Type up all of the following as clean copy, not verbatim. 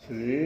Sri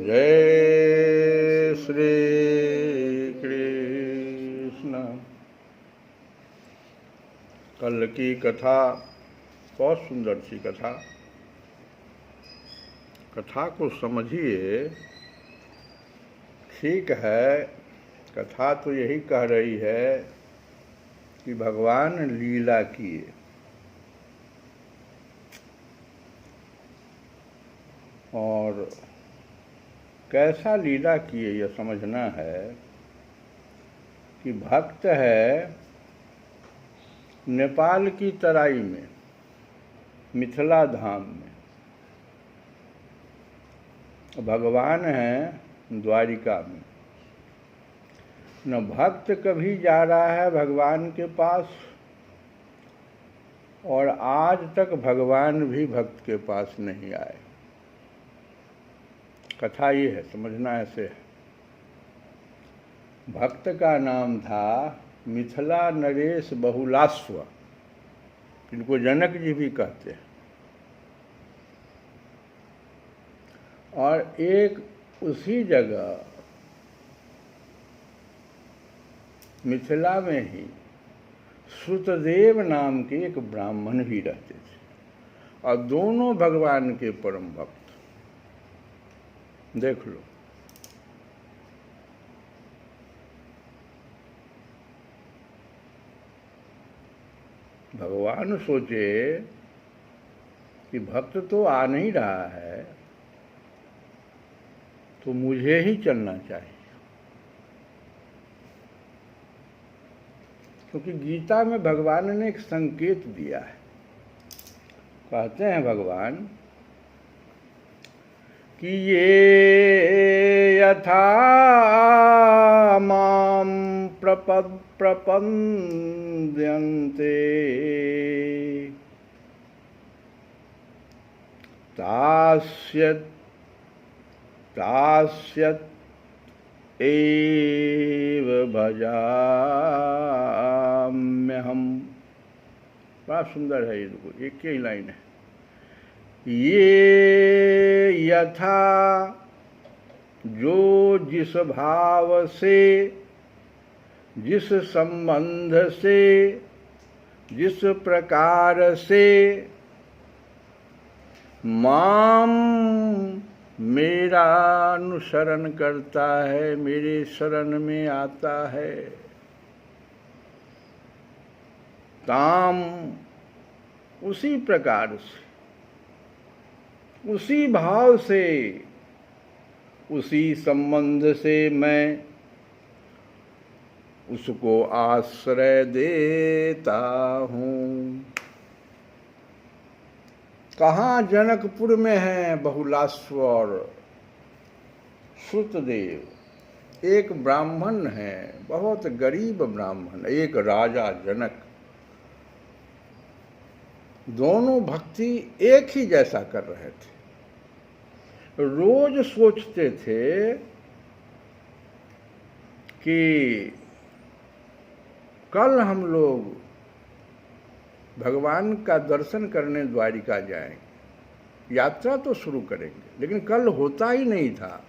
जय श्री कृष्ण। कल की कथा बहुत सुंदर सी कथा। कथा को समझिए। ठीक है, कथा तो यही कह रही है कि भगवान लीला किए, और कैसा लीला किए यह समझना है। कि भक्त है नेपाल की तराई में, मिथिला धाम में, भगवान हैं द्वारिका में। न भक्त कभी जा रहा है भगवान के पास, और आज तक भगवान भी भक्त के पास नहीं आए। कथा ये है, समझना ऐसे है। भक्त का नाम था मिथिला नरेश बहुलाश्व, इनको जनक जी भी कहते हैं। और एक उसी जगह मिथिला में ही श्रुतदेव नाम के एक ब्राह्मण भी रहते थे, और दोनों भगवान के परम भक्त। देख लो, भगवान सोचे कि भक्त तो आ नहीं रहा है, तो मुझे ही चलना चाहिए। क्योंकि गीता में भगवान ने एक संकेत दिया है। कहते हैं भगवान कि ये यथा माम प्रपद्यन्ते तास्यत एव भजाम्यहम्। बड़ा सुंदर है ये, देखो एक ही लाइन है। ये यथा, जो जिस भाव से, जिस संबंध से, जिस प्रकार से माम मेरा अनुसरण करता है, मेरे शरण में आता है, ताम उसी प्रकार से, उसी भाव से, उसी संबंध से मैं उसको आश्रय देता हूँ। कहाँ? जनकपुर में है बहुलाश्व और श्रुतदेव। एक ब्राह्मण है, बहुत गरीब ब्राह्मण, एक राजा जनक। दोनों भक्ति एक ही जैसा कर रहे थे। रोज सोचते थे कि कल हम लोग भगवान का दर्शन करने द्वारिका जाएंगे, यात्रा तो शुरू करेंगे, लेकिन कल होता ही नहीं था।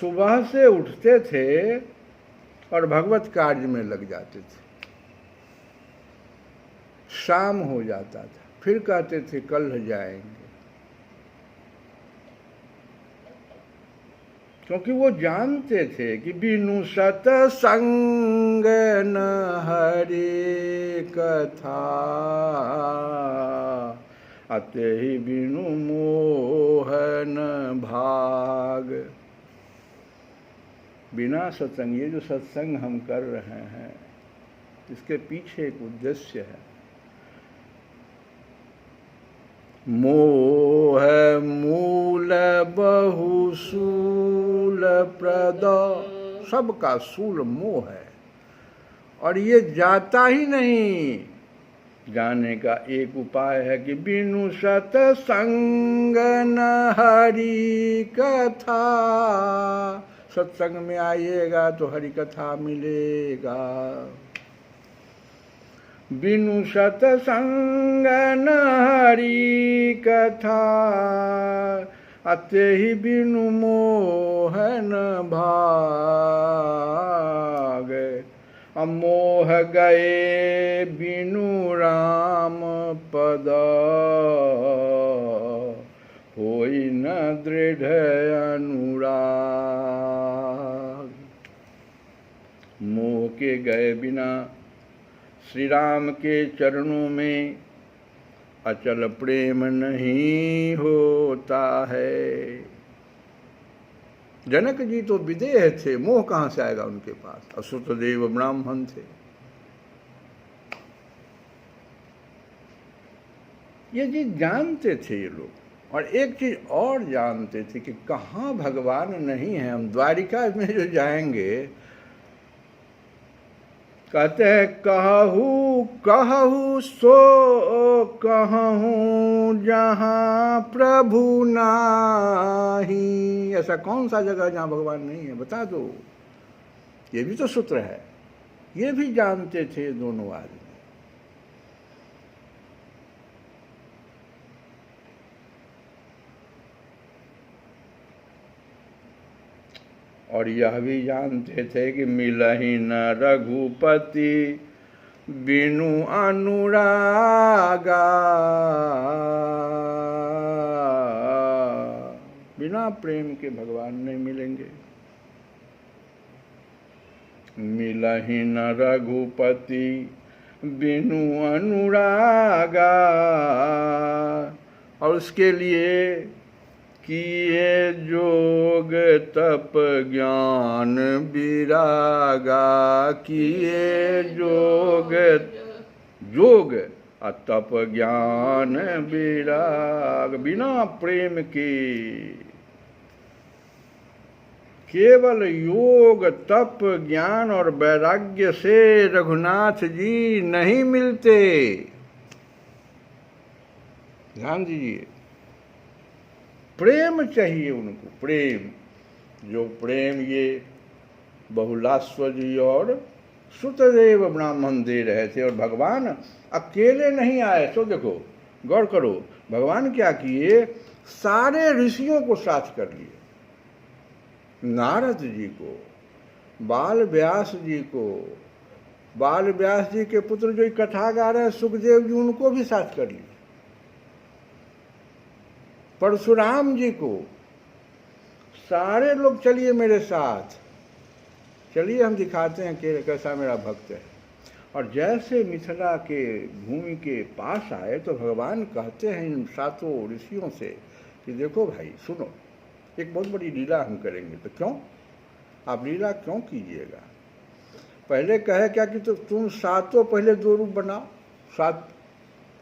सुबह से उठते थे और भगवत कार्य में लग जाते थे, शाम हो जाता था, फिर कहते थे कल जाएंगे। क्योंकि वो जानते थे कि बिनु सतसंग न हरि कथा, अतहि बिनु मोह न भाग। बिना सत्संग, ये जो सत्संग हम कर रहे हैं, इसके पीछे एक उद्देश्य है। मोह मूल बहुशूल प्रद, सबका शूल मोह है, और ये जाता ही नहीं। जाने का एक उपाय है कि बिनु सत्संग न हरि कथा। सत्संग में आइएगा तो हरि कथा मिलेगा। बिनु सतसंग न हरि कथा, अते ही बिनु मोह न भागे, अमोह गए बिनु राम पद, होई न दृढ़ अनुराग। मोह के गए बिना श्री राम के चरणों में अचल प्रेम नहीं होता है। जनक जी तो विदेह थे, मोह कहाँ से आएगा उनके पास, असुतदेव ब्राह्मण थे। ये चीज जानते थे ये लोग, और एक चीज और जानते थे कि कहाँ भगवान नहीं है। हम द्वारिका में जो जाएंगे, कहते हैं कहूँ कहूँ सो कहूँ जहाँ प्रभु नाही। ऐसा कौन सा जगह जहाँ भगवान नहीं है, बता दो। ये भी तो सूत्र है, ये भी जानते थे दोनों आदमी। और यह भी जानते थे कि मिलहि न रघुपति बिनु अनुरागा, बिना प्रेम के भगवान नहीं मिलेंगे। मिलहि न रघुपति बिनु अनुरागा, और उसके लिए किए जोग तप ज्ञान विरागा, किए जोग जोग तप ज्ञान विराग। बिना प्रेम के केवल योग तप ज्ञान और वैराग्य से रघुनाथ जी नहीं मिलते। ध्यान दीजिए, प्रेम चाहिए उनको, प्रेम। जो प्रेम ये बहुलाश्व जी और सुतदेव ब्राह्मण दे रहे थे, और भगवान अकेले नहीं आए। तो देखो, गौर करो, भगवान क्या किए, सारे ऋषियों को साथ कर लिए। नारद जी को, बाल व्यास जी को, बाल व्यास जी के पुत्र जो कथा गा रहे हैं सुखदेव जी, उनको भी साथ कर लिए। परशुराम जी को, सारे लोग चलिए मेरे साथ, चलिए हम दिखाते हैं कि कैसा मेरा भक्त है। और जैसे मिथिला के भूमि के पास आए तो भगवान कहते हैं इन सातों ऋषियों से कि देखो भाई सुनो, एक बहुत बड़ी लीला हम करेंगे। तो क्यों, आप लीला क्यों कीजिएगा? पहले कहे क्या कि तो तुम सातों पहले 2 रूप बनाओ, 7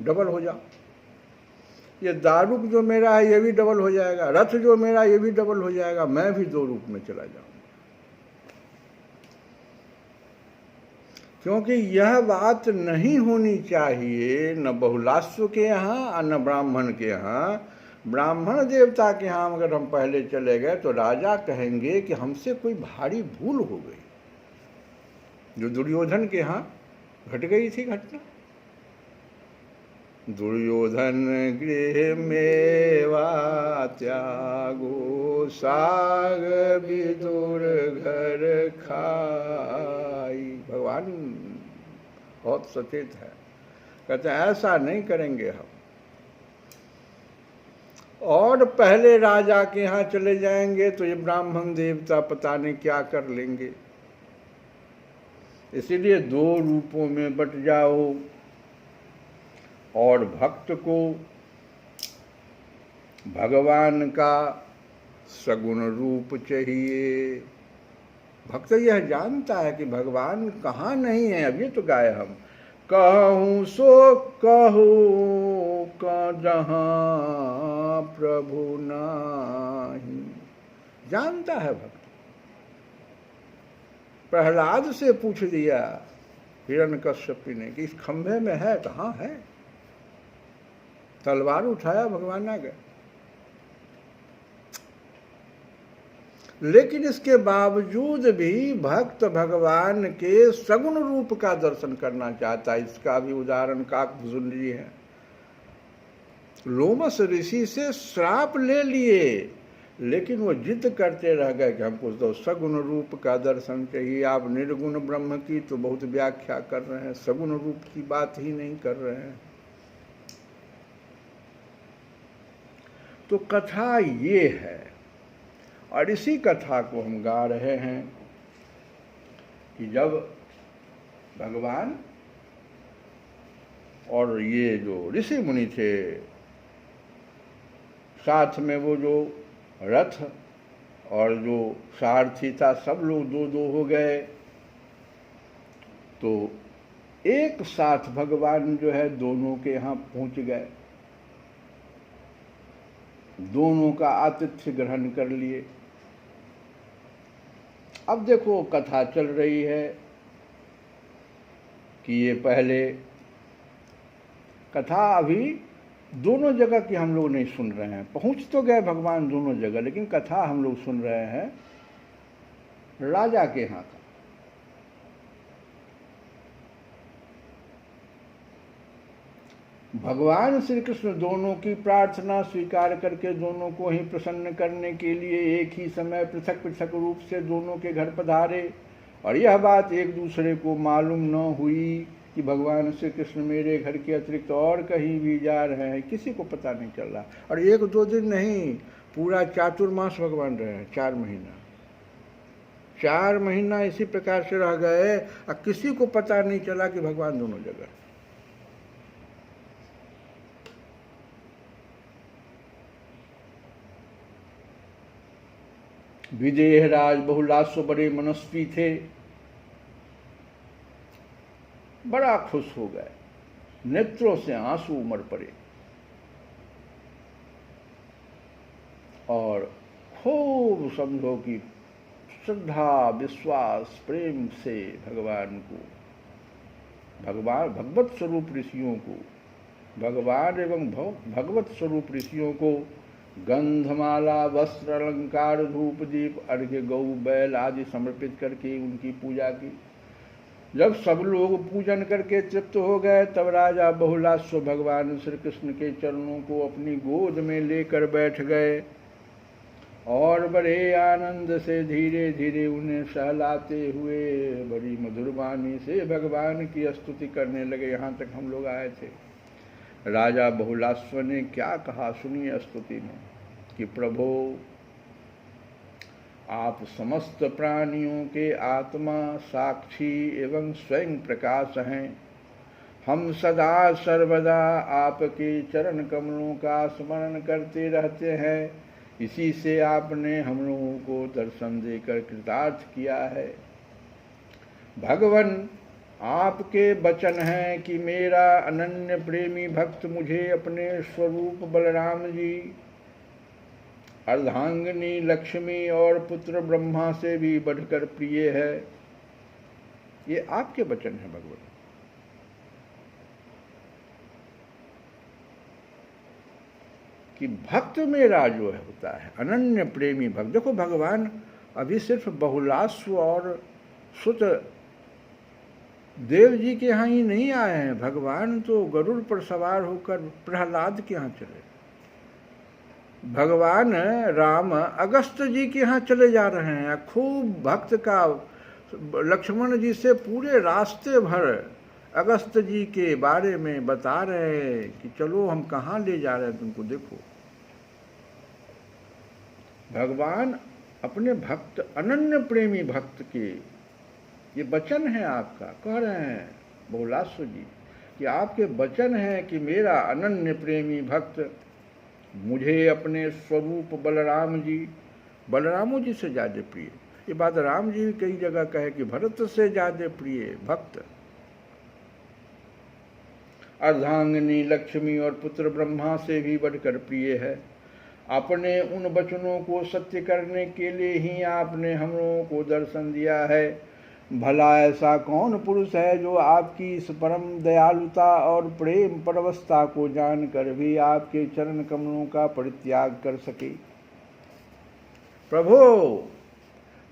डबल हो जाओ। ये दारुक जो मेरा है ये भी डबल हो जाएगा, रथ जो मेरा ये भी डबल हो जाएगा, मैं भी 2 रूप में चला जाऊंगा। क्योंकि यह बात नहीं होनी चाहिए न बहुलाश्व के यहाँ और न ब्राह्मण के यहाँ। ब्राह्मण देवता के यहाँ अगर हम पहले चले गए तो राजा कहेंगे कि हमसे कोई भारी भूल हो गई, जो दुर्योधन के यहाँ घट गई थी घटना। दुर्योधन गृह मेवा त्यागो, साग विदुर घर खाई। भगवान बहुत सचेत है, कहते हैं ऐसा नहीं करेंगे हम। और पहले राजा के यहाँ चले जाएंगे तो ये ब्राह्मण देवता पता नहीं क्या कर लेंगे। इसीलिए 2 रूपों में बट जाओ। और भक्त को भगवान का सगुण रूप चाहिए। भक्त यह जानता है कि भगवान कहाँ नहीं है। अब ये तो गाए हम, कहूँ सो कहूँ का जहाँ प्रभु नाही। जानता है भक्त। प्रहलाद से पूछ दिया हिरण्यकश्यप ने कि इस खंभे में है, कहाँ है? तलवार उठाया, भगवान आ गए। लेकिन इसके बावजूद भी भक्त भगवान के सगुण रूप का दर्शन करना चाहता है। इसका भी उदाहरण काकभुजुंड जी है। लोमस ऋषि से श्राप ले लिए, लेकिन वो जिद करते रह गए कि हमको तो सगुण रूप का दर्शन चाहिए। आप निर्गुण ब्रह्म की तो बहुत व्याख्या कर रहे हैं, सगुण रूप की बात ही नहीं कर रहे हैं। तो कथा ये है, और इसी कथा को हम गा रहे हैं कि जब भगवान और ये जो ऋषि मुनि थे, साथ में वो जो रथ और जो सारथी था, सब लोग दो दो हो गए, तो एक साथ भगवान जो है दोनों के यहाँ पहुंच गए, दोनों का आतिथ्य ग्रहण कर लिए। अब देखो कथा चल रही है कि ये पहले कथा अभी दोनों जगह की हम लोग नहीं सुन रहे हैं, पहुंच तो गए भगवान दोनों जगह, लेकिन कथा हम लोग सुन रहे हैं राजा के यहाँ का। भगवान श्री कृष्ण दोनों की प्रार्थना स्वीकार करके दोनों को ही प्रसन्न करने के लिए एक ही समय पृथक पृथक रूप से दोनों के घर पधारे, और यह बात एक दूसरे को मालूम न हुई कि भगवान श्री कृष्ण मेरे घर के अतिरिक्त और कहीं भी जा रहे हैं, किसी को पता नहीं चल रहा। और एक दो दिन नहीं, पूरा चातुर्मास भगवान रहे हैं, 4 महीना, 4 महीना इसी प्रकार से रह गए और किसी को पता नहीं चला कि भगवान दोनों जगह। विदेहराज बहुलास्व बड़े मनस्वी थे, बड़ा खुश हो गए, नेत्रों से आंसू उमड़ पड़े और खूब समझो कि श्रद्धा विश्वास प्रेम से भगवान को, भगवत स्वरूप ऋषियों को, भगवान एवं भगवत स्वरूप ऋषियों को गंधमाला वस्त्र अलंकार धूप दीप अर्घ्य गौ बैल आदि समर्पित करके उनकी पूजा की। जब सब लोग पूजन करके तृप्त हो गए, तब राजा बहुलास्व भगवान श्री कृष्ण के चरणों को अपनी गोद में लेकर बैठ गए और बड़े आनंद से धीरे धीरे उन्हें सहलाते हुए बड़ी मधुर वाणी से भगवान की स्तुति करने लगे। यहाँ तक हम लोग आए थे। राजा बहुलास्व ने क्या कहा सुनिए स्तुति में कि प्रभो, आप समस्त प्राणियों के आत्मा साक्षी एवं स्वयं प्रकाश हैं। हम सदा सर्वदा आपके चरण कमलों का स्मरण करते रहते हैं, इसी से आपने हम लोगों को दर्शन देकर कृतार्थ किया है। भगवान, आपके वचन हैं कि मेरा अनन्य प्रेमी भक्त मुझे अपने स्वरूप बलराम जी, अर्धांगिनी लक्ष्मी और पुत्र ब्रह्मा से भी बढ़कर प्रिय है। ये आपके वचन है भगवान। कि भक्त मेरा जो है होता है अनन्य प्रेमी भक्त। देखो भगवान अभी सिर्फ बहुलास्व और सुत देव जी के यहाँ ही नहीं आए हैं, भगवान तो गरुड़ पर सवार होकर प्रहलाद के यहाँ चले। भगवान राम अगस्त जी के यहाँ चले जा रहे हैं, खूब भक्त का लक्ष्मण जी से पूरे रास्ते भर अगस्त जी के बारे में बता रहे हैं कि चलो हम कहाँ ले जा रहे हैं तुमको, देखो। भगवान अपने भक्त अनन्य प्रेमी भक्त के, ये वचन है आपका, कह रहे हैं बहुलास्व जी कि आपके वचन है कि मेरा अनन्य प्रेमी भक्त मुझे अपने स्वरूप बलराम जी से ज़्यादा प्रिय। ये बात राम जी कई जगह कहे कि भरत से ज़्यादा प्रिय भक्त, अर्धांगिनी लक्ष्मी और पुत्र ब्रह्मा से भी बढ़कर प्रिय है। अपने उन वचनों को सत्य करने के लिए ही आपने हम लोगों को दर्शन दिया है। भला ऐसा कौन पुरुष है जो आपकी इस परम दयालुता और प्रेम परवस्था को जानकर भी आपके चरण कमलों का परित्याग कर सके। प्रभो,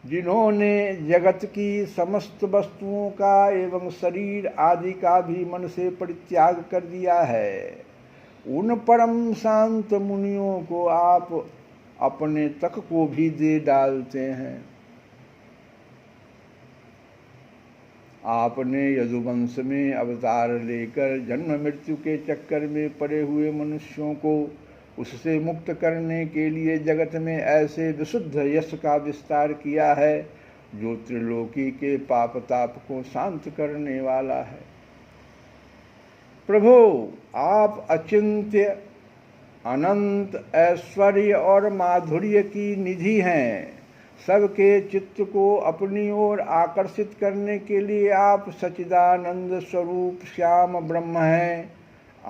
जिन्होंने जगत की समस्त वस्तुओं का एवं शरीर आदि का भी मन से परित्याग कर दिया है, उन परम शांत मुनियों को आप अपने तक को भी दे डालते हैं। आपने यदुवंश में अवतार लेकर जन्म मृत्यु के चक्कर में पड़े हुए मनुष्यों को उससे मुक्त करने के लिए जगत में ऐसे विशुद्ध यश का विस्तार किया है जो त्रिलोकी के पाप ताप को शांत करने वाला है। प्रभु, आप अचिंत्य अनंत ऐश्वर्य और माधुर्य की निधि हैं। सबके चित्त को अपनी ओर आकर्षित करने के लिए आप सच्चिदानंद स्वरूप श्याम ब्रह्म हैं।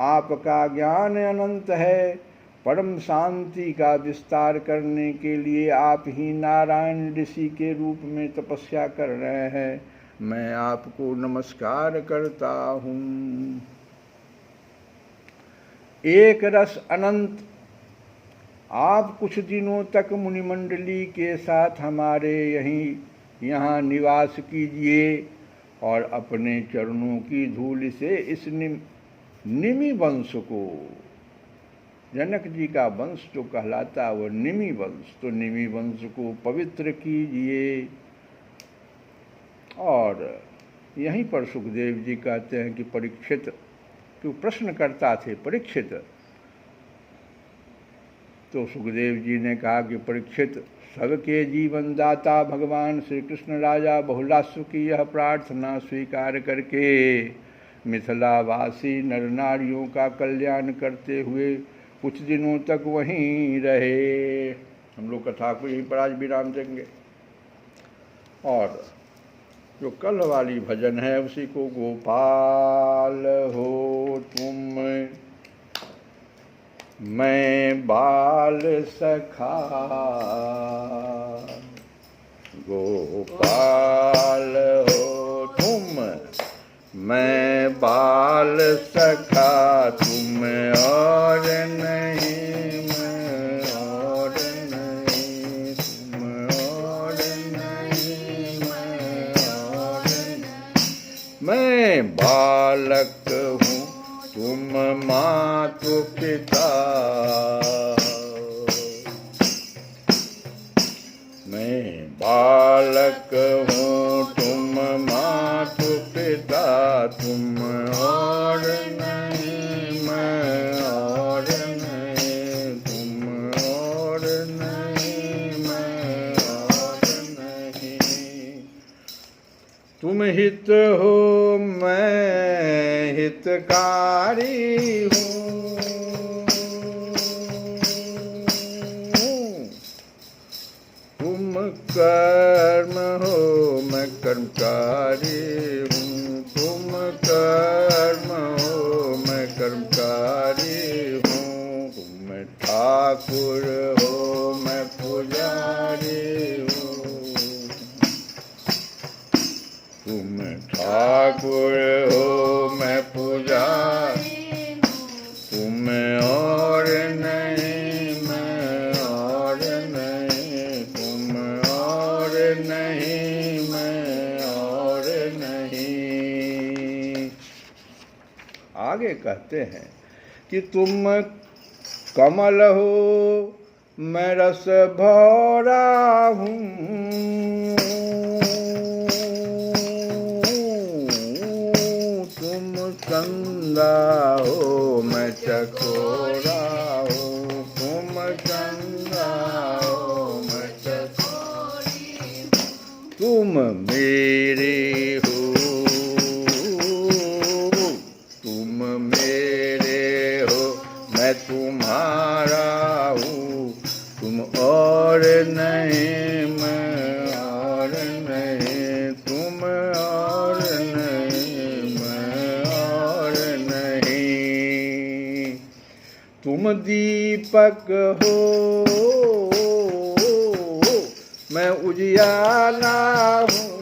आपका ज्ञान अनंत है। परम शांति का विस्तार करने के लिए आप ही नारायण ऋषि के रूप में तपस्या कर रहे हैं। मैं आपको नमस्कार करता हूँ। एक रस अनंत, आप कुछ दिनों तक मुनिमंडली के साथ हमारे यहाँ निवास कीजिए और अपने चरणों की धूल से इस निमि वंश को, जनक जी का वंश जो कहलाता वो निमि वंश, तो निमि वंश को पवित्र कीजिए। और यहीं पर सुखदेव जी कहते हैं कि परीक्षित, क्यों प्रश्न करता थे परीक्षित, तो सुखदेव जी ने कहा कि परीक्षित, सबके जीवन दाता भगवान श्री कृष्ण राजा बहुलाश्व की यह प्रार्थना स्वीकार करके मिथिलावासी नर नारियों का कल्याण करते हुए कुछ दिनों तक वहीं रहे। हम लोग कथा को यहीं पर आज विराम देंगे। और जो कल वाली भजन है उसी को, गोपाल हो तुम मैं बाल सखा, गोपाल हो तुम मैं बाल सखा, तुम और नहीं मैं और नहीं, तुम और नहीं मैं और नहीं। मैं बालक हूँ तुम मातु पिता, मैं बालक हूँ तुम मातु पिता, तुम और नहीं मैं और नहीं, तुम और नहीं मैं और नहीं। तुम हित हो मैं हितकारी हूँ, तुम कर्म हो मैं कर्मकारी हूँ, तुम कर्म हो मैं कर्मकारी हूँ। तुम ठाकुर हो मैं पुजारी हूँ, तुम ठाकुर हो मैं पुजारी, तुम और नहीं मैं और नहीं, तुम और नहीं मैं और नहीं। आगे कहते हैं कि तुम कमल हो मैं रस भरा हूँ, चंदा हो मैं चकोरा हूँ, तुम चंदा हो मैं चकोरी, तुम मेरे हो तुम मेरे हो मैं तुम्हारा हूँ, तुम और नहीं मैं और नहीं, तुम और नहीं मैं और नहीं। तुम दीपक हो मैं उजियाला हूँ,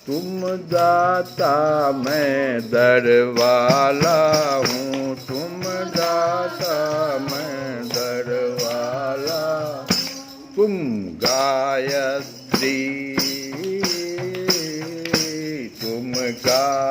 तुम दाता मैं दरवाला हूँ, तुम दाता मैं दरवाला, तुम गायत्री तुम गा